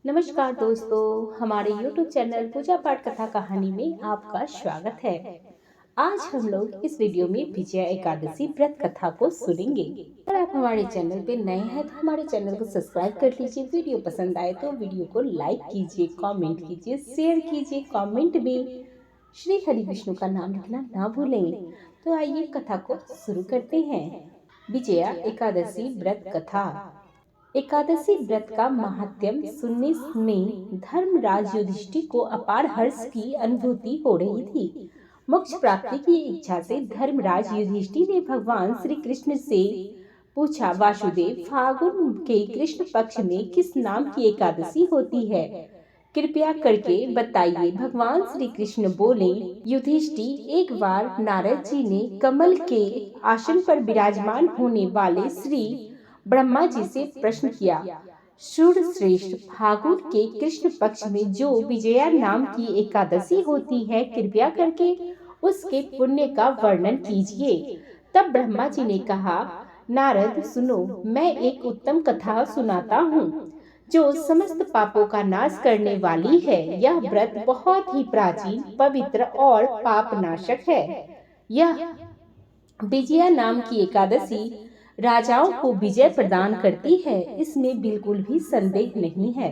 नमस्कार दोस्तों, हमारे YouTube चैनल पूजा पाठ कथा कहानी में आपका स्वागत है। आज हम लोग इस वीडियो में विजया एकादशी व्रत कथा को सुनेंगे। अगर आप हमारे चैनल पे नए हैं तो हमारे चैनल को सब्सक्राइब कर लीजिए। वीडियो पसंद आए तो वीडियो को लाइक कीजिए, कमेंट कीजिए, शेयर कीजिए। कमेंट में श्री हरि विष्णु का नाम लिखना ना भूलें। तो आइए कथा को शुरू करते हैं। विजया एकादशी व्रत कथा। एकादशी व्रत का महात्म्य सुनने में धर्मराज युधिष्ठिर को अपार हर्ष की अनुभूति हो रही थी। मोक्ष प्राप्ति की इच्छा से धर्मराज युधिष्ठिर ने भगवान श्री कृष्ण से पूछा, वासुदेव, फागुन के कृष्ण पक्ष में किस नाम की एकादशी होती है? कृपया करके बताइए। भगवान श्री कृष्ण बोले, युधिष्ठिर, एक बार नारद जी ने कमल के आसन पर विराजमान होने वाले श्री ब्रह्मा जी से प्रश्न किया, सूर्य श्रेष्ठ, फागुन के कृष्ण पक्ष में जो विजया नाम की एकादशी होती है, कृपया करके उसके पुण्य का वर्णन कीजिए। तब ब्रह्मा जी ने कहा, नारद सुनो, मैं एक उत्तम कथा सुनाता हूँ जो समस्त पापों का नाश करने वाली है। यह व्रत बहुत ही प्राचीन, पवित्र और पाप नाशक है। यह विजया नाम की एकादशी राजाओं को विजय प्रदान करती है, इसमें बिल्कुल भी संदेह नहीं है।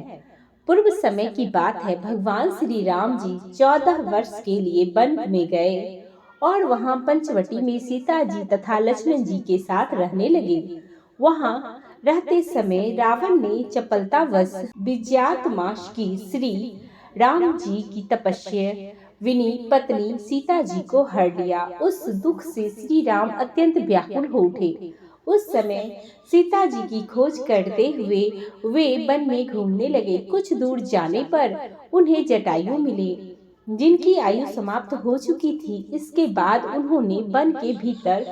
पूर्व समय की बात है, भगवान श्री राम जी 14 वर्ष के लिए वन में गए और वहां पंचवटी में सीता जी तथा लक्ष्मण जी के साथ रहने लगे। वहां रहते समय रावण ने चपलतावश विजयातमास की श्री राम जी की तपस्या विनी पत्नी सीता जी को हर लिया। उस दुख से श्री राम अत्यंत व्याकुल हो उठे। उस समय सीता जी की खोज करते हुए वे वन में घूमने लगे। कुछ दूर जाने पर उन्हें जटायु मिले, जिनकी आयु समाप्त हो चुकी थी। इसके बाद उन्होंने वन के भीतर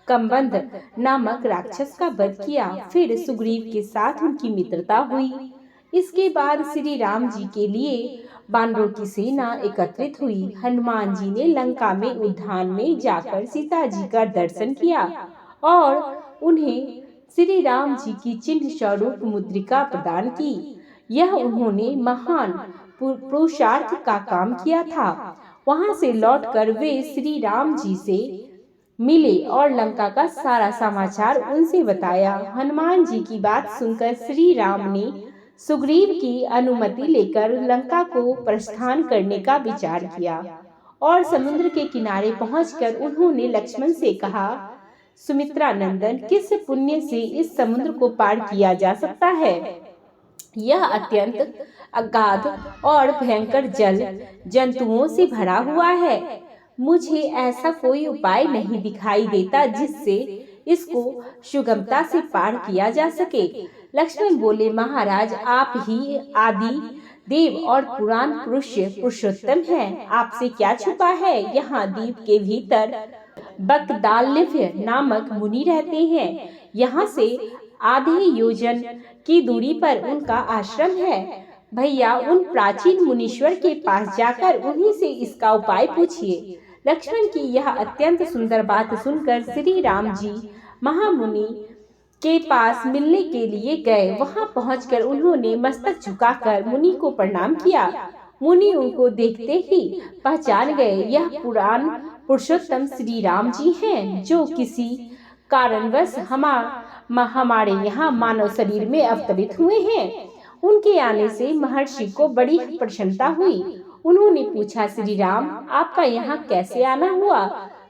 कम्बंध नामक राक्षस का वध किया। फिर सुग्रीव के साथ उनकी मित्रता हुई। इसके बाद श्री राम जी के लिए बानरों की सेना एकत्रित हुई। हनुमान जी ने लंका में उद्यान में जाकर सीता जी का दर्शन किया और उन्हें श्री राम जी की चिन्ह स्वरूप मुद्रिका प्रदान की। यह उन्होंने महान पुरुषार्थ का काम किया था। वहां से लौटकर वे श्री राम जी से मिले और लंका का सारा समाचार उनसे बताया। हनुमान जी की बात सुनकर श्री राम ने सुग्रीव की अनुमति लेकर लंका को प्रस्थान करने का विचार किया और समुद्र के किनारे पहुंचकर उन्होंने लक्ष्मण से कहा, सुमित्रा नंदन, किस पुण्य से इस समुद्र को पार किया जा सकता है? यह अत्यंत अगाध और भयंकर जल जंतुओं से भरा हुआ है। मुझे ऐसा कोई उपाय नहीं दिखाई देता जिससे इसको सुगमता से पार किया जा सके। लक्ष्मण बोले, महाराज, आप ही आदि देव और पुराण पुरुषोत्तम हैं। आपसे क्या छुपा है? यहाँ द्वीप के भीतर बकदालिफ्य नामक मुनि रहते हैं। यहाँ से आधे योजन की दूरी पर उनका आश्रम है। भैया, उन प्राचीन मुनीश्वर के पास जाकर उन्हीं से इसका उपाय पूछिए। लक्ष्मण की यह अत्यंत सुंदर बात सुनकर श्री राम जी महामुनि के पास मिलने के लिए गए। वहां पहुंचकर उन्होंने मस्तक झुकाकर मुनि को प्रणाम किया। मुनि उनको देखते ही पहचान गए। यह पुराण पुरुषोत्तम श्री राम जी हैं, जो किसी कारणवश हमारे यहाँ मानव शरीर में अवतरित हुए हैं। उनके आने से महर्षि को बड़ी प्रसन्नता हुई। उन्होंने पूछा, श्री राम, आपका यहाँ कैसे आना हुआ?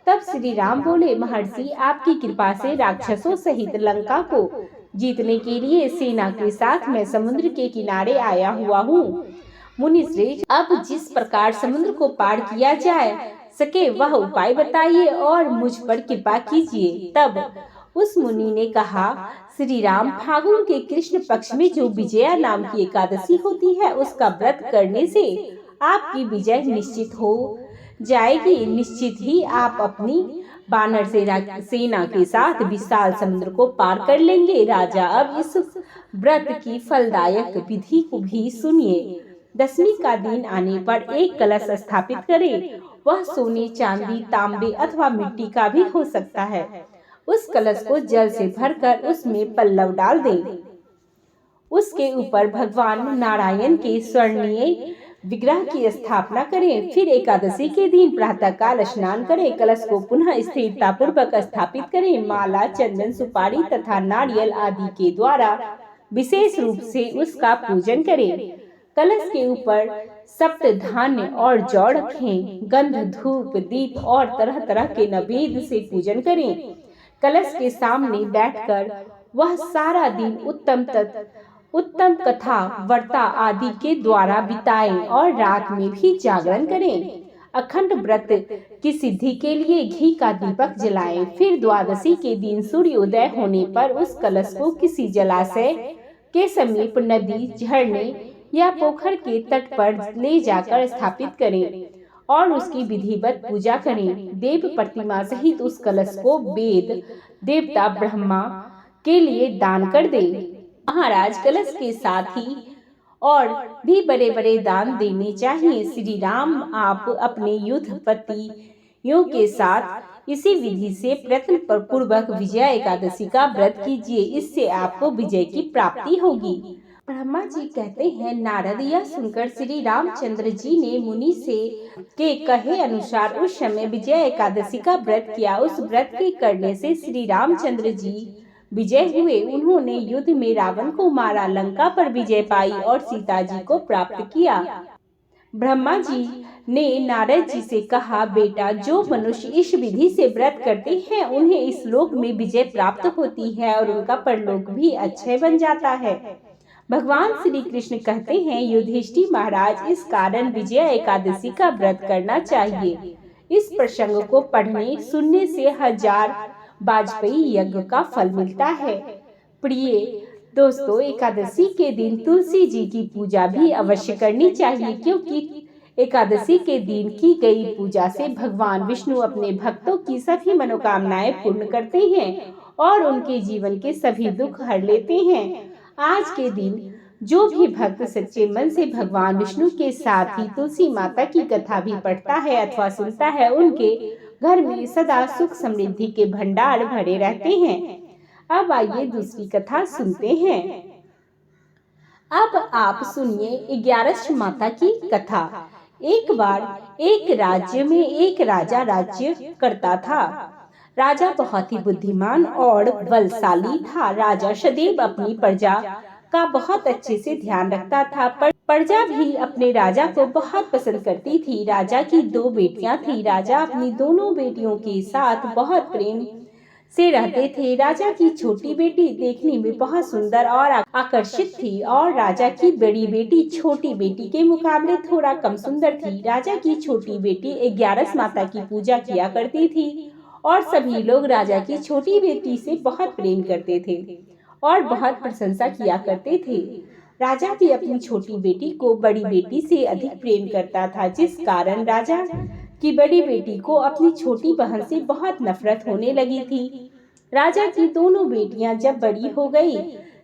तब श्री राम बोले, महर्षि, आपकी कृपा से राक्षसों सहित लंका को जीतने के लिए सेना के साथ मैं समुद्र के किनारे आया हुआ हूँ। मुनि श्रेष्ठ, अब जिस प्रकार समुद्र को पार किया जाए सके वह उपाय बताइए और मुझ पर कृपा कीजिए। तब उस मुनि ने कहा, श्री राम, फागुन के कृष्ण पक्ष में जो विजया नाम की एकादशी होती है, उसका व्रत करने से आपकी विजय निश्चित हो जाएगी। निश्चित ही आप अपनी बानर सेना के साथ विशाल समुद्र को पार कर लेंगे। राजा, अब इस व्रत की फलदायक विधि को भी सुनिए। दशमी का दिन आने पर एक कलश स्थापित करें। वह सोने, चांदी, तांबे अथवा मिट्टी का भी हो सकता है। उस कलश को जल से भरकर उसमें पल्लव डाल दें। उसके ऊपर भगवान नारायण के स्वर्णीय विग्रह की स्थापना करें। फिर एकादशी के दिन प्रातःकाल स्नान करें, कलश को पुनः स्थिरता पूर्वक स्थापित करें। माला, चंदन, सुपारी तथा नारियल आदि के द्वारा विशेष रूप से उसका पूजन करें। कलश के ऊपर सप्त धान्य और जौ रखें। गंध, धूप, दीप और तरह तरह के नैवेद्य से पूजन करें। कलश के सामने बैठकर वह सारा दिन उत्तम कथा, वार्ता आदि के द्वारा बिताएं और रात में भी जागरण करें। अखंड व्रत की सिद्धि के लिए घी का दीपक जलाएं। फिर द्वादशी के दिन सूर्योदय होने पर उस कलश को किसी जलाशय के समीप, नदी, झरने या पोखर के तट पर ले जाकर स्थापित करें और उसकी विधिवत पूजा करें। देव प्रतिमा सहित उस कलश को वेद देवता ब्रह्मा के लिए दान कर दें। महाराज, कलश के साथ ही और भी बड़े बड़े दान देने चाहिए। श्री राम, आप अपने युद्ध पतियों के साथ इसी विधि से प्रयत्न पूर्वक विजया एकादशी का व्रत कीजिए, इससे आपको विजय की प्राप्ति होगी। ब्रह्मा जी कहते हैं, नारद यह सुनकर श्री रामचंद्र जी ने मुनि से के कहे अनुसार उस समय विजया एकादशी का व्रत किया। उस व्रत के करने से श्री रामचंद्र जी विजय हुए। उन्होंने युद्ध में रावण को मारा, लंका पर विजय पाई और सीता जी को प्राप्त किया। ब्रह्मा जी ने नारद जी से कहा, बेटा, जो मनुष्य इस विधि से व्रत करते हैं उन्हें इस लोक में विजय प्राप्त होती है और उनका परलोक भी अक्षय बन जाता है। भगवान श्री कृष्ण कहते हैं, युधिष्ठिर महाराज, इस कारण विजया एकादशी का व्रत करना चाहिए। इस प्रसंग को पढ़ने सुनने से 1000 वाजपेयी यज्ञ का फल मिलता है। प्रिय दोस्तों, एकादशी के दिन तुलसी जी की पूजा भी अवश्य करनी चाहिए, क्योंकि एकादशी के दिन की गई पूजा से भगवान विष्णु अपने भक्तों की सभी मनोकामनाएं पूर्ण करते हैं और उनके जीवन के सभी दुख हर लेते हैं। आज के दिन जो भी भक्त सच्चे मन से भगवान विष्णु के साथ ही तुलसी माता की कथा भी पढ़ता है अथवा सुनता है, उनके घर में सदा सुख समृद्धि के भंडार भरे रहते हैं। अब आइए दूसरी कथा सुनते हैं। अब आप सुनिए 11 माता की कथा। एक बार एक राज्य में एक राजा राज्य करता था। राजा बहुत ही बुद्धिमान और बलशाली था। राजा सदैव अपनी प्रजा का बहुत अच्छे से ध्यान रखता था। प्रजा भी अपने राजा को बहुत पसंद करती थी। राजा की 2 बेटियां थी। राजा अपनी दोनों बेटियों के साथ बहुत प्रेम से रहते थे। राजा की छोटी बेटी देखने में बहुत सुंदर और आकर्षित थी और राजा की बड़ी बेटी छोटी बेटी के मुकाबले थोड़ा कम सुंदर थी। राजा की छोटी बेटी 11 माता की पूजा किया करती थी और सभी लोग राजा की छोटी बेटी से बहुत प्रेम करते थे और बहुत प्रशंसा किया करते थे। राजा भी अपनी छोटी बेटी को बड़ी बेटी से अधिक प्रेम करता था, जिस कारण राजा की बड़ी बेटी को अपनी छोटी बहन से बहुत नफरत होने लगी थी। राजा की दोनों बेटियां जब बड़ी हो गई,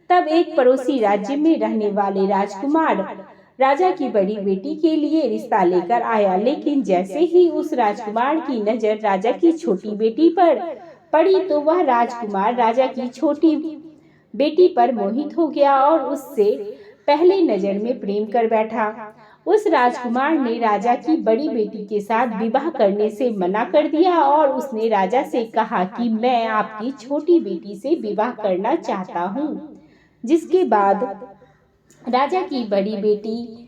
तब एक पड़ोसी राज्य में रहने वाले राजकुमार राजा की बड़ी बेटी के लिए रिश्ता लेकर आया। लेकिन जैसे ही उस राजकुमार की नजर राजा की छोटी बेटी पर पड़ी, तो वह राजकुमार राजा की छोटी बेटी पर मोहित हो गया और उससे पहले नजर में प्रेम कर बैठा। उस राजकुमार ने राजा की बड़ी बेटी के साथ विवाह करने से मना कर दिया और उसने राजा से कहा कि मैं आपकी छोटी बेटी से विवाह करना चाहता हूँ। जिसके बाद राजा की बड़ी बेटी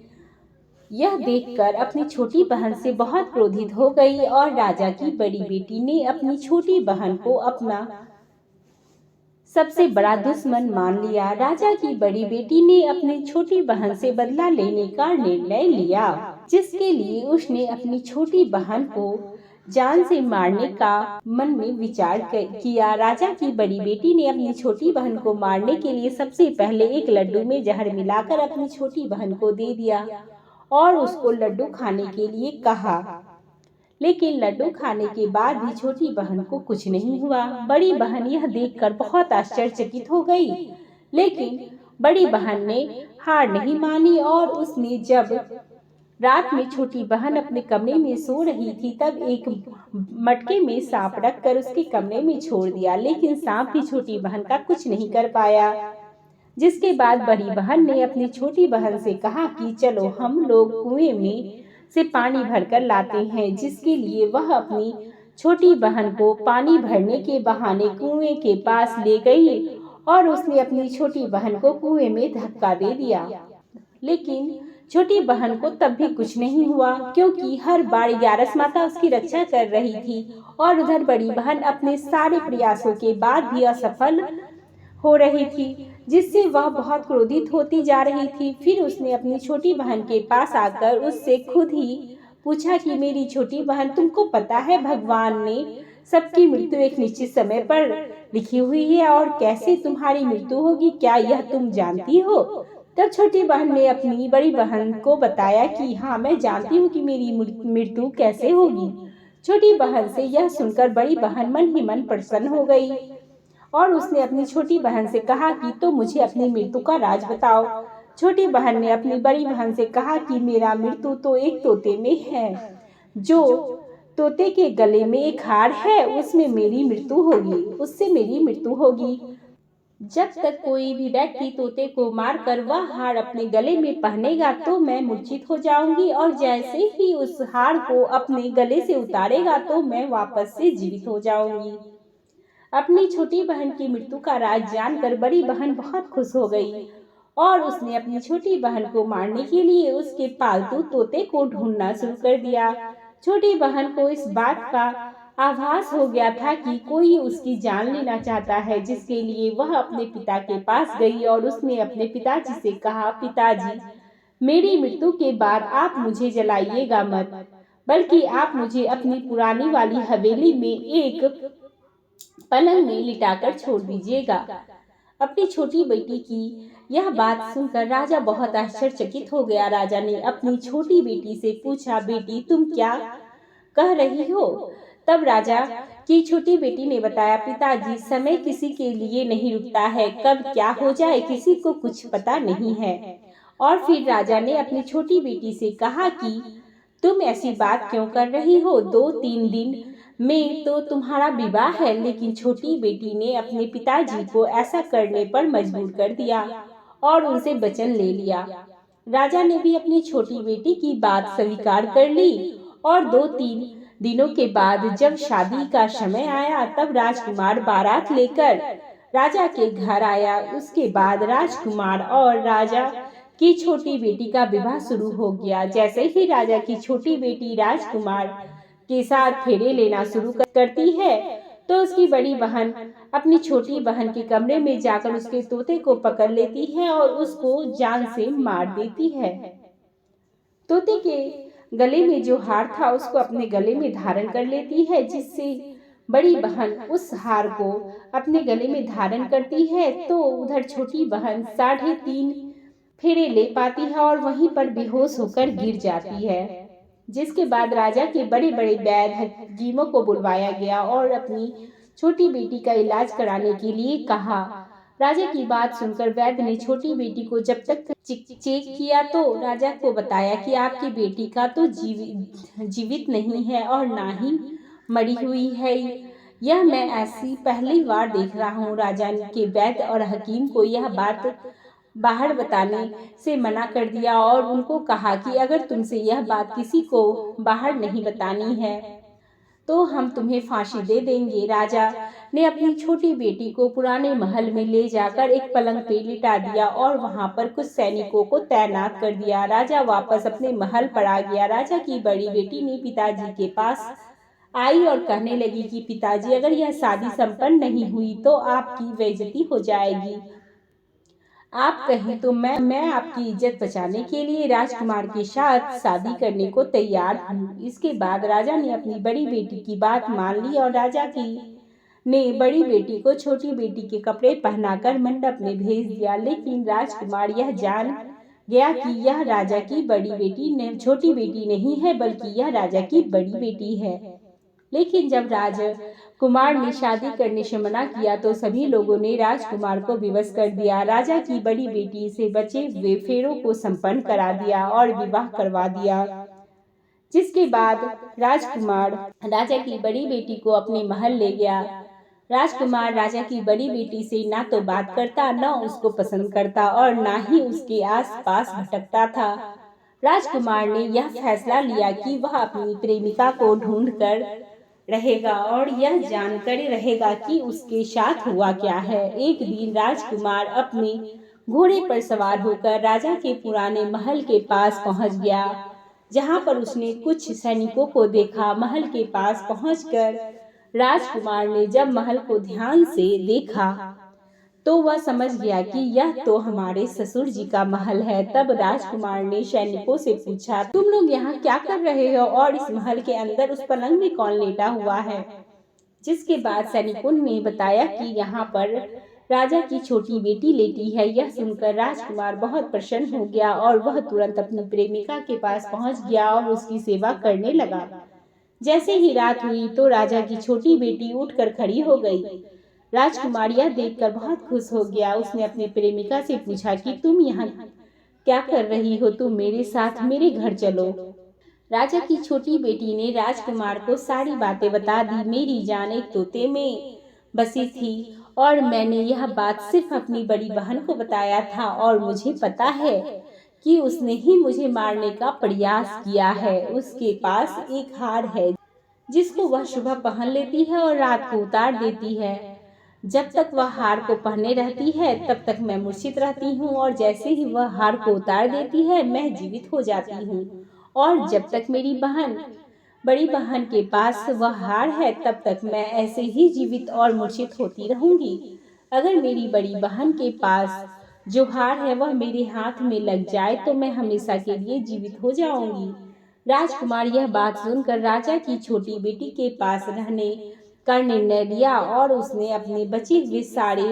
यह देखकर अपनी छोटी बहन से बहुत क्रोधित हो गई और राजा की बड़ी बेटी ने अपनी छोटी बहन को अपना सबसे बड़ा दुश्मन मान लिया। राजा की बड़ी बेटी ने अपनी छोटी बहन से बदला लेने का निर्णय लिया, जिसके लिए उसने अपनी छोटी बहन को जान से मारने का मन में विचार किया। राजा की बड़ी बेटी ने अपनी छोटी बहन को मारने के लिए सबसे पहले एक लड्डू में जहर मिलाकर अपनी छोटी बहन को दे दिया और उसको लड्डू खाने के लिए कहा। लेकिन लड्डू खाने के बाद भी छोटी बहन को कुछ नहीं हुआ। बड़ी बहन यह देखकर बहुत आश्चर्यचकित हो गई, लेकिन बड़ी बहन ने हार नहीं मानी और उसने जब रात में छोटी बहन अपने कमरे में सो रही थी, तब एक मटके में सांप रखकर उसके कमरे में छोड़ दिया। लेकिन सांप भी छोटी बहन का कुछ नहीं कर पाया। जिसके बाद बड़ी बहन ने अपनी छोटी बहन से कहा कि चलो हम लोग कुएं में से पानी भरकर लाते हैं, जिसके लिए वह अपनी छोटी बहन को पानी भरने के बहाने कुएं के पास ले गई और उसने अपनी छोटी बहन को कुएं में धक्का दे दिया। लेकिन छोटी बहन को तब भी कुछ नहीं हुआ, क्योंकि हर बार ग्यारस माता उसकी रक्षा कर रही थी और उधर बड़ी बहन अपने सारे प्रयासों के बाद भी असफल हो रही थी, जिससे वह बहुत क्रोधित होती जा रही थी। फिर उसने अपनी छोटी बहन के पास आकर उससे खुद ही पूछा कि मेरी छोटी बहन, तुमको पता है भगवान ने सबकी मृत्यु एक निश्चित समय पर लिखी हुई है और कैसे तुम्हारी मृत्यु होगी, क्या यह तुम जानती हो? तब छोटी बहन ने अपनी बड़ी बहन को बताया कि हाँ, मैं जानती हूँ कि मेरी मृत्यु कैसे होगी। छोटी बहन से यह सुनकर बड़ी बहन मन ही मन प्रसन्न हो गई और उसने अपनी छोटी बहन से कहा कि तो मुझे अपनी मृत्यु का राज बताओ। छोटी बहन ने अपनी बड़ी बहन से कहा कि मेरा मृत्यु तो एक तोते में है, जो तोते के गले में एक हार है, उसमें मेरी मृत्यु होगी, उससे मेरी मृत्यु होगी। जब तक कोई भी व्यक्ति तोते को मारकर वह हार अपने गले में पहनेगा तो मैं मूर्छित हो जाऊंगी, और जैसे ही उस हार को अपने गले से उतारेगा तो मैं वापस से जीवित हो जाऊंगी। अपनी छोटी बहन की मृत्यु का राज जानकर बड़ी बहन बहुत खुश हो गई और उसने अपनी छोटी बहन को मारने के लिए उसके पालतू तोते को ढूंढना शुरू कर दिया। छोटी बहन को इस बात का आभास हो गया था कि कोई उसकी जान लेना चाहता है, जिसके लिए वह अपने पिता के पास गई और उसने अपने पिताजी से कहा, पिताजी, मेरी मृत्यु के बाद आप मुझे जलाइएगा मत, बल्कि आप मुझे अपनी पुरानी वाली हवेली में एक पलंग में लिटाकर छोड़ दीजिएगा। अपनी छोटी बेटी की यह बात सुनकर राजा बहुत आश्चर्यचकित हो गया। राजा ने अपनी छोटी बेटी से पूछा, बेटी तुम क्या कह रही हो? तब राजा की छोटी बेटी ने बताया, पिताजी, समय किसी के लिए नहीं रुकता है, कब क्या हो जाए किसी को कुछ पता नहीं है। और फिर राजा ने अपनी छोटी बेटी से कहा कि तुम ऐसी बात क्यों कर रही हो? 2-3 दिन में तो तुम्हारा विवाह है। लेकिन छोटी बेटी ने अपने पिताजी को ऐसा करने पर मजबूर कर दिया और उनसे वचन ले लिया। राजा ने भी अपनी छोटी बेटी की बात स्वीकार कर ली और 2-3 दिनों के बाद जब शादी का समय आया तब राजकुमार बारात लेकर राजा के घर आया। उसके बाद राजकुमार और राजा की छोटी बेटी का विवाह शुरू हो गया। जैसे ही राजा की छोटी बेटी राजकुमार के साथ फेरे लेना शुरू करती है तो उसकी बड़ी बहन अपनी छोटी बहन के कमरे में जाकर उसके तोते को पकड़ लेती है और उसको जान से मार देती है। तोते के गले में जो हार था उसको अपने गले में धारण कर लेती है, जिससे बड़ी बहन उस हार को अपने गले में धारण करती है। तो उधर छोटी बहन 3.5 फेरे ले पाती है और वहीं पर बेहोश होकर गिर जाती है। जिसके बाद राजा के बड़े बड़े वैद्य हकीमों को बुलवाया गया और अपनी छोटी बेटी का इलाज कराने के लिए कहा। राजा की बात सुनकर वैद्य ने छोटी बेटी को जब तक चेक किया तो राजा को बताया कि आपकी बेटी का तो जीवित नहीं है और ना ही मरी हुई है। यह मैं ऐसी पहली बार देख रहा हूँ। राजा के वैद्य और हकीम को यह बात बाहर बताने से मना कर दिया और उनको कहा कि अगर तुमसे यह बात किसी को बाहर नहीं बतानी है तो हम तुम्हें फांसी दे देंगे। राजा ने अपनी छोटी बेटी को पुराने महल में ले जाकर एक पलंग पे लिटा दिया और वहां पर कुछ सैनिकों को तैनात कर दिया। राजा वापस अपने महल पर आ गया। राजा की बड़ी बेटी ने पिताजी के पास आई और कहने लगी कि पिताजी, अगर यह शादी संपन्न नहीं हुई तो आपकी बेइज्जती हो जाएगी। आप कहें तो मैं आपकी इज्जत बचाने के लिए राजकुमार के साथ शादी करने को तैयार हूँ। इसके बाद राजा ने अपनी बड़ी बेटी की बात मान ली और राजा की ने बड़ी बेटी को छोटी बेटी के कपड़े पहनाकर मंडप में भेज दिया। लेकिन राजकुमार यह जान गया कि यह राजा की बड़ी बेटी छोटी बेटी नहीं है, बल्कि यह राजा की बड़ी बेटी है। लेकिन जब राजकुमार ने शादी करने से मना किया तो सभी लोगों ने राजकुमार को विवश कर दिया। राजा की बड़ी बेटी से बचे हुए फेरों को संपन्न करा दिया और विवाह करवा दिया। जिसके बाद राजकुमार राजा की बड़ी बेटी को अपने महल ले गया। राजकुमार राजा की बड़ी बेटी से ना तो बात करता, ना उसको पसंद करता और ना ही उसके आसपास भटकता था। राजकुमार ने यह फैसला लिया कि वह अपनी प्रेमिका को ढूंढकर रहेगा और यह जानकर रहेगा कि उसके साथ हुआ क्या है। एक दिन राजकुमार अपने घोड़े पर सवार होकर राजा के पुराने महल के पास पहुंच गया, जहां पर उसने कुछ सैनिकों को देखा। महल के पास पहुंचकर राजकुमार ने जब महल को ध्यान से देखा तो वह समझ गया कि यह तो हमारे ससुर जी का महल है। तब राजकुमार ने सैनिकों से पूछा, तुम लोग यहाँ क्या कर रहे हो और इस महल के अंदर उस पलंग में कौन लेटा हुआ है? जिसके बाद सैनिकों ने बताया कि यहाँ पर राजा की छोटी बेटी लेटी है। यह सुनकर राजकुमार बहुत प्रसन्न हो गया और वह तुरंत अपनी प्रेमिका के पास पहुंच गया और उसकी सेवा करने लगा। जैसे ही रात हुई तो राजा की छोटी बेटी उठकर खड़ी हो गई। राजकुमार यह देखकर बहुत खुश हो गया। उसने अपनी प्रेमिका से पूछा कि तुम यहाँ क्या कर रही हो? तुम मेरे साथ मेरे घर चलो। राजा की छोटी बेटी ने राजकुमार को सारी बातें बता दी। मेरी जान एक तोते में बसी थी और मैंने यह बात सिर्फ अपनी बड़ी बहन को बताया था और मुझे पता है कि उसने ही मुझे मारने का प्रयास किया है। उसके पास एक हार है जिसको वह सुबह पहन लेती है और रात को उतार देती है। जब तक वह हार को पहने रहती है तब तक मैं मूर्छित रहती हूँ और जैसे ही वह हार को उतार देती है मैं जीवित हो जाती हूँ। और जब तक मेरी बड़ी बहन के पास वह हार है तब तक मैं ऐसे ही जीवित और मूर्छित होती रहूंगी। अगर मेरी बड़ी बहन के पास जो हार है वह मेरे हाथ में लग जाए तो मैं हमेशा के लिए जीवित हो जाऊंगी। राजकुमार यह बात सुनकर राजा की छोटी बेटी के पास रहने का निर्णय लिया और उसने अपने बचे हुए सारे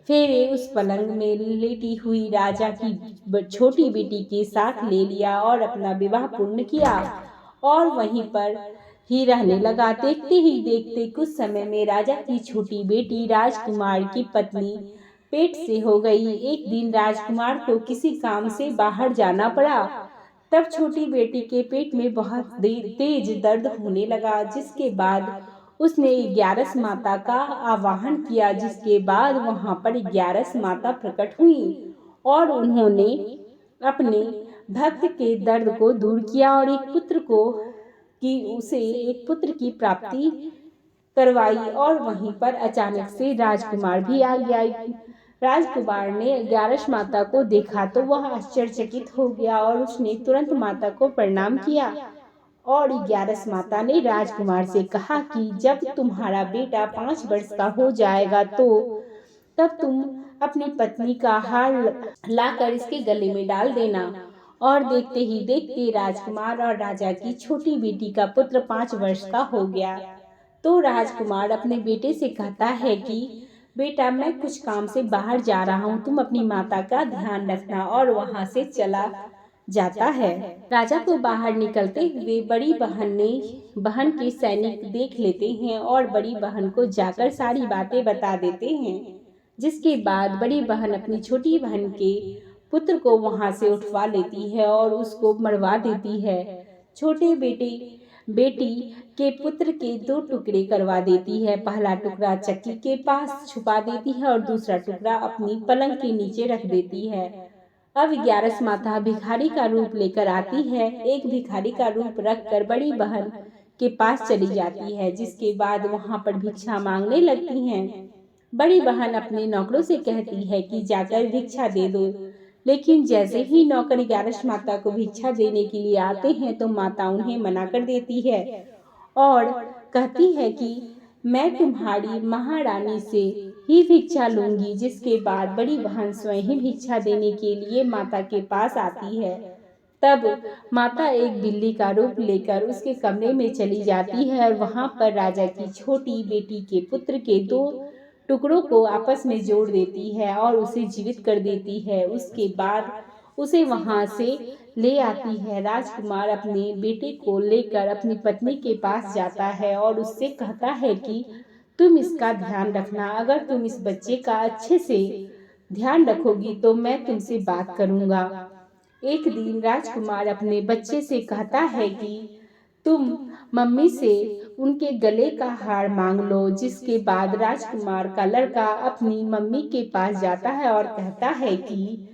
फेरे उस पलंग में लेटी हुई राजा की छोटी बेटी के साथ ले लिया और अपना विवाह पूर्ण किया और वहीं पर ही रहने लगा। देखते ही देखते कुछ समय में राजा की छोटी बेटी राजकुमार की पत्नी पेट से हो गई। एक दिन राजकुमार को किसी काम से बाहर जाना पड़ा। तब छोटी बेटी के पेट में बहुत तेज दर्द होने लगा, जिसके बाद उसने 11 माता का आवाहन किया। जिसके बाद वहां पर 11 माता प्रकट हुई और उन्होंने अपने भक्त के दर्द को दूर किया और उसे एक पुत्र की प्राप्ति करवाई। और वहीं पर अचानक से राजकुमार भी आ गया। राजकुमार ने 11 माता को देखा तो वह आश्चर्यचकित हो गया और उसने तुरंत माता को प्रणाम किया। और 11 माता ने राजकुमार से कहा कि जब तुम्हारा बेटा 5 वर्ष का हो जाएगा तो तब तुम अपनी पत्नी का हार लाकर इसके गले में डाल देना। और देखते ही देखते राजकुमार और राजा की छोटी बेटी का पुत्र 5 वर्ष का हो गया। तो राजकुमार अपने बेटे से कहता है कि बेटा मैं कुछ काम से बाहर जा रहा हूँ, तुम अपनी माता का ध्यान रखना। और वहाँ से चला जाता है। राजा को बाहर निकलते हुए बड़ी बहन के सैनिक देख लेते हैं और बड़ी बहन को जाकर सारी बातें बता देते हैं। जिसके बाद बड़ी बहन अपनी छोटी बहन के पुत्र को वहां से उठवा लेती है और उसको मरवा देती है। छोटे बेटी के पुत्र के 2 टुकड़े करवा देती है। पहला टुकड़ा चक्की के पास छुपा देती है और दूसरा टुकड़ा अपनी पलंग के नीचे रख देती है। अब 11 माता भिखारी का रूप लेकर आती है। एक भिखारी का रूप रखकर बड़ी बहन के पास चली जाती है। जिसके बाद वहां पर भिक्षा मांगने लगती हैं। बड़ी बहन अपने नौकरों से कहती है कि जाकर भिक्षा दे दो, लेकिन जैसे ही नौकर 11 माता को भिक्षा देने के लिए आते हैं तो माता उन्हें मना कर देती है और कहती है कि मैं तुम्हारी महारानी से ही भिक्षा लूंगी। जिसके बाद बड़ी बहन स्वयं ही भिक्षा देने के लिए माता के पास आती है। तब माता एक बिल्ली का रूप लेकर उसके कमरे में चली जाती है और वहां पर राजा की छोटी बेटी के पुत्र के 2 टुकड़ों को आपस में जोड़ देती है और उसे जीवित कर देती है। उसके बाद उसे वहां से ले आती है। राजकुमार अपने बेटे को लेकर अपनी पत्नी के पास जाता है और उससे कहता है कि तुम इसका ध्यान रखना। अगर तुम इस बच्चे का अच्छे से ध्यान रखोगी तो मैं तुमसे बात करूंगा। एक दिन राजकुमार अपने बच्चे से कहता है कि तुम मम्मी से उनके गले का हार मांग लो। जिसके बाद राजकुमार का लड़का अपनी मम्मी के पास जाता है और कहता है कि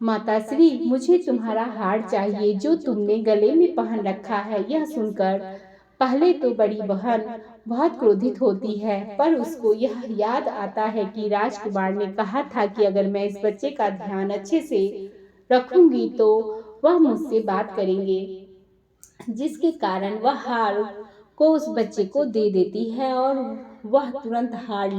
माताश्री, मुझे तुम्हारा हार चाहिए जो तुमने गले में पहन रखा है। यह सुनकर पहले तो बड़ी बहन बहुत क्रोधित होती है, पर उसको यह याद आता है कि राजकुमार ने कहा था कि अगर मैं इस बच्चे का ध्यान अच्छे से रखूंगी तो वह मुझसे बात करेंगे, जिसके कारण वह हार को उस बच्चे को दे देती है और वह तुरंत हार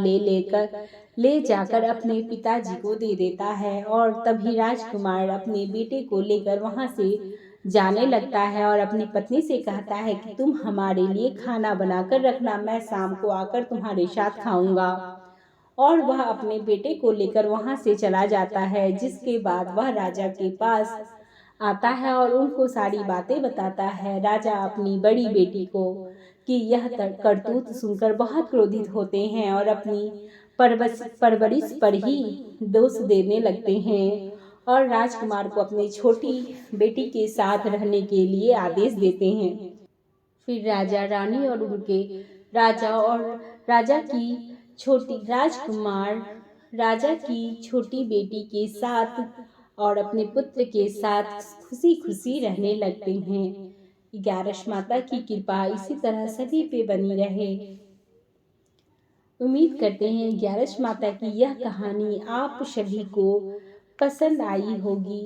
ले जाकर अपने पिताजी को दे देता है। और तभी राजकुमार अपने बेटे को लेकर वहां से जाने लगता है और अपनी पत्नी से कहता है कि तुम हमारे लिए खाना बनाकर रखना, मैं शाम को आकर तुम्हारे साथ खाऊंगा। और वह अपने बेटे को लेकर वहां से चला जाता है। जिसके बाद वह राजा के पास आता है और उनको सारी बातें बताता है। राजा अपनी बड़ी बेटी को कि यह करतूत सुनकर बहुत क्रोधित होते हैं और अपनी परवरिश पर ही दोष देने लगते हैं और राजकुमार को अपनी छोटी बेटी के साथ रहने के लिए आदेश देते हैं। फिर राजा रानी और उनके राजा और राजा की राजा की छोटी बेटी के साथ और अपने पुत्र के साथ खुशी खुशी रहने लगते हैं। 11 माता की कृपा इसी तरह सभी पे बनी रहे। उम्मीद करते हैं 11 माता की यह कहानी आप सभी को पसंद आई होगी।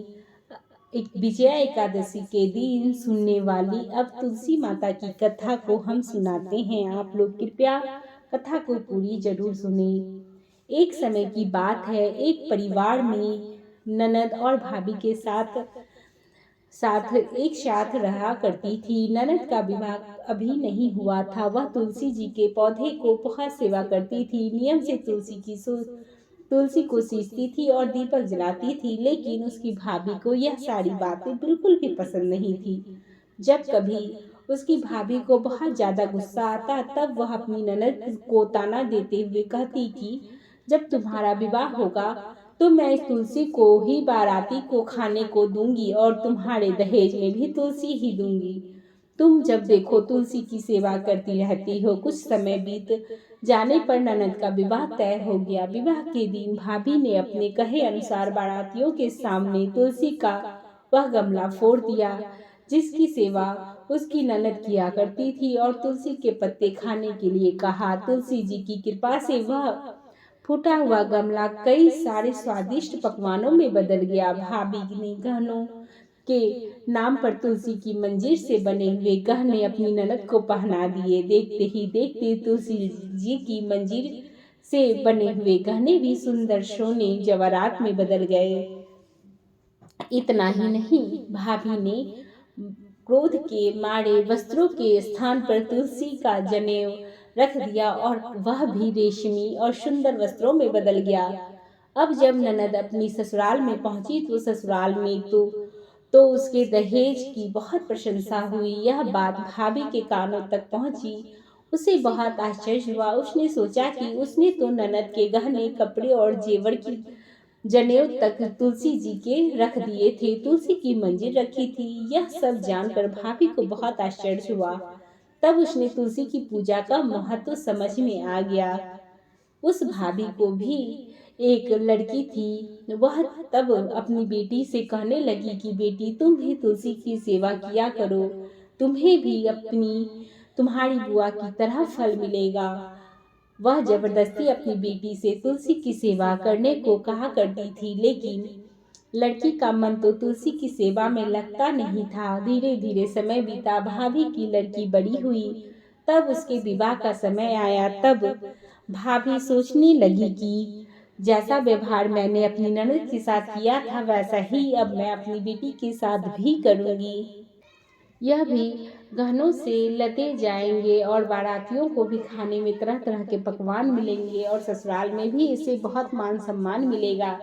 एक विजया एकादशी के दिन सुनने वाली अब तुलसी माता की कथा को हम सुनाते हैं। आप लोग कृपया कथा को पूरी जरूर सुने। एक समय की बात है, एक परिवार में ननद और भाभी के साथ एक साथ रहा करती थी। ननद का विवाह अभी नहीं हुआ था। वह तुलसी जी के पौधे को बहुत सेवा करती थी। नियम से तुलसी को सींचती थी और दीपक जलाती थी, लेकिन उसकी भाभी को यह सारी बातें बिल्कुल भी पसंद नहीं थी। जब कभी उसकी भाभी को बहुत ज्यादा गुस्सा आता तब वह अपनी ननद को ताना देते हुए कहती कि जब तुम्हारा विवाह होगा तो मैं इस तुलसी को ही बाराती को खाने को दूंगी और तुम्हारे दहेज में भी तुलसी ही दूंगी। तुम जब देखो तुलसी की सेवा करती रहती हो। कुछ समय बीत जाने पर ननद का विवाह तय हो गया। विवाह के दिन भाभी ने अपने कहे अनुसार बारातियों के सामने तुलसी का वह गमला फोड़ दिया जिसकी सेवा उसकी ननद किया करती थी और तुलसी के पत्ते खाने के लिए कहा। तुलसी जी की कृपा से वह फूटा हुआ गमला कई सारे स्वादिष्ट पकवानों में बदल गया। भाभी ने गहनों के नाम पर तुलसी की मंजीर से बने हुए गहने अपनी ननद को पहना दिए। देखते ही देखते तुलसी जी की मंजीर से बने हुए गहने भी सुंदर सोने जवाहरात में बदल गए। इतना ही नहीं, भाभी ने क्रोध के मारे वस्त्रों के स्थान पर तुलसी का जनेऊ रख दिया और वह भी रेशमी और सुंदर वस्त्रों में बदल गया। अब जब ननद अपनी ससुराल में पहुंची तो ससुराल में तो उसके दहेज की बहुत प्रशंसा हुई। यह बात भाभी के कानों तक पहुंची। उसे बहुत आश्चर्य हुआ। उसने सोचा कि उसने तो ननद के गहने, कपड़े और जेवर की जनेऊ तक तुलसी जी के रख दिए थे, तुलसी की मंजीर रखी थी। यह सब जानकर भाभी को बहुत आश्चर्य हुआ। तब उसने तुलसी की पूजा का महत्व समझ में आ गया। उस भाभी को भी एक लड़की थी। वह तब अपनी बेटी से कहने लगी कि बेटी, तुम भी तुलसी की सेवा किया करो, तुम्हें भी तुम्हारी बुआ की तरह फल मिलेगा। वह जबरदस्ती अपनी बेटी से तुलसी की सेवा करने को कहा करती थी, लेकिन लड़की का मन तो तुलसी की सेवा में लगता नहीं था। धीरे धीरे समय बीता। भाभी की लड़की बड़ी हुई। तब उसके विवाह का समय आया। तब भाभी सोचने लगी कि जैसा व्यवहार मैंने अपनी ननद के साथ किया था वैसा ही अब मैं अपनी बेटी के साथ भी करूंगी। यह भी गहनों से लदे जाएंगे और बारातियों को भी खाने में तरह तरह के पकवान मिलेंगे और ससुराल में भी इसे बहुत मान सम्मान मिलेगा।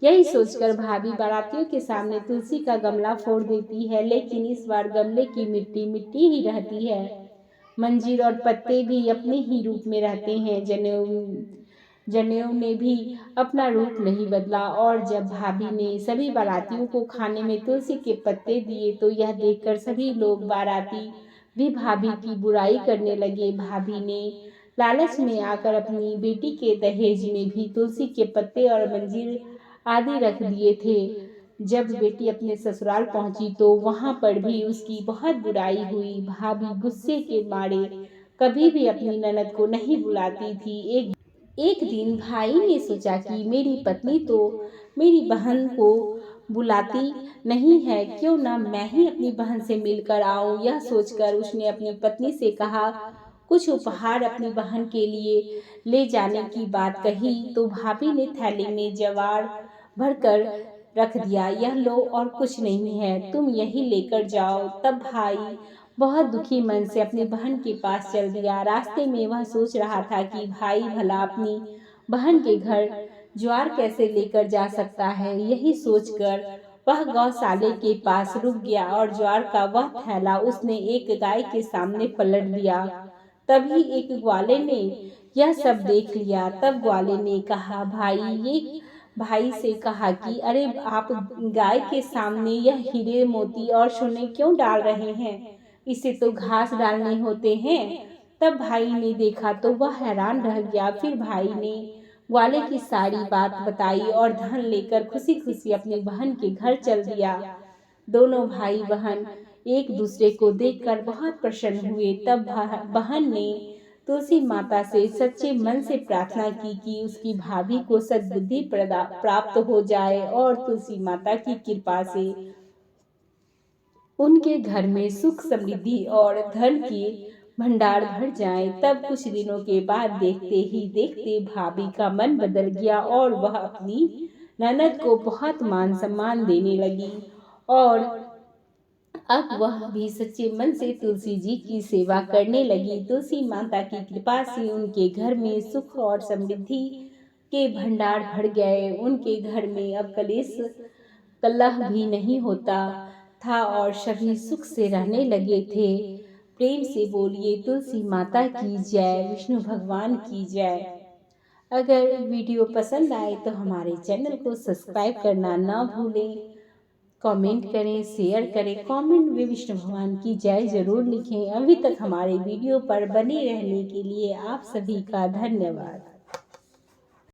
यही सोचकर भाभी बारातियों के सामने तुलसी का गमला फोड़ देती है, लेकिन इस बार गमले की मिट्टी मिट्टी ही रहती है। मंजीर और पत्ते भी अपने ही रूप में रहते हैं। जनेऊ जनेऊ ने भी अपना रूप नहीं बदला। और जब भाभी ने सभी बारातियों को खाने में तुलसी के पत्ते दिए तो यह देखकर सभी लोग बाराती भी भाभी की बुराई करने लगे। भाभी ने लालच में आकर अपनी बेटी के दहेज में भी तुलसी के पत्ते और मंजीर आदि रख दिए थे। जब बेटी अपने ससुराल पहुंची तो वहां पर भी उसकी बहुत बुराई हुई। भाभी गुस्से के मारे कभी भी अपनी ननद को नहीं बुलाती थी। एक दिन भाई ने सोचा कि मेरी पत्नी तो मेरी बहन को बुलाती नहीं है, क्यों ना मैं ही अपनी बहन से मिलकर आऊं। यह सोचकर उसने अपनी पत्नी से कहा, कुछ उपहार अपनी बहन के लिए ले जाने की बात कही तो भाभी ने थैली में जवार भरकर रख दिया। यह लो और कुछ नहीं है, तुम यही लेकर जाओ। तब भाई बहुत दुखी मन से अपनी बहन के पास चल दिया। रास्ते में वह सोच रहा था कि भाई भला अपनी बहन के घर ज्वार कैसे लेकर जा सकता है। यही सोचकर वह गौशाले के पास रुक गया और ज्वार का वह थैला उसने एक गाय के सामने पलट दिया। तभी एक ग्वाले ने यह सब देख लिया। तब ग्वाले ने कहा, भाई से कहा कि अरे आप गाय के सामने यह हीरे मोती और सोने क्यों डाल रहे हैं, इसे तो घास डालने होते हैं। तब भाई ने देखा तो वह हैरान रह गया। फिर भाई ने ग्वाले की सारी बात बताई और धन लेकर खुशी खुशी अपनी बहन के घर चल दिया। दोनों भाई बहन एक दूसरे को देखकर बहुत प्रसन्न हुए। तब बहन ने तुलसी माता से सच्चे मन से प्रार्थना की कि उसकी भाभी को सद्बुद्धि प्राप्त हो जाए और तुलसी माता की कृपा से उनके घर में सुख समृद्धि और धन की भंडार भर जाए। तब कुछ दिनों के बाद देखते ही देखते भाभी का मन बदल गया और वह अपनी ननद को बहुत मान सम्मान देने लगी। और अब वह भी सच्चे मन से तुलसी जी की सेवा करने लगी। तुलसी माता की कृपा से उनके घर में सुख और समृद्धि के भंडार भर गए। उनके घर में अब कलेश कलह भी नहीं होता था और सभी सुख से रहने लगे थे। प्रेम से बोलिए तुलसी माता की जय, विष्णु भगवान की जय। अगर वीडियो पसंद आए तो हमारे चैनल को सब्सक्राइब करना ना भूलें। कमेंट करें, शेयर करें, कमेंट में विष्णु भगवान की जय जरूर लिखें। अभी तक हमारे वीडियो पर बने रहने के लिए आप सभी का धन्यवाद।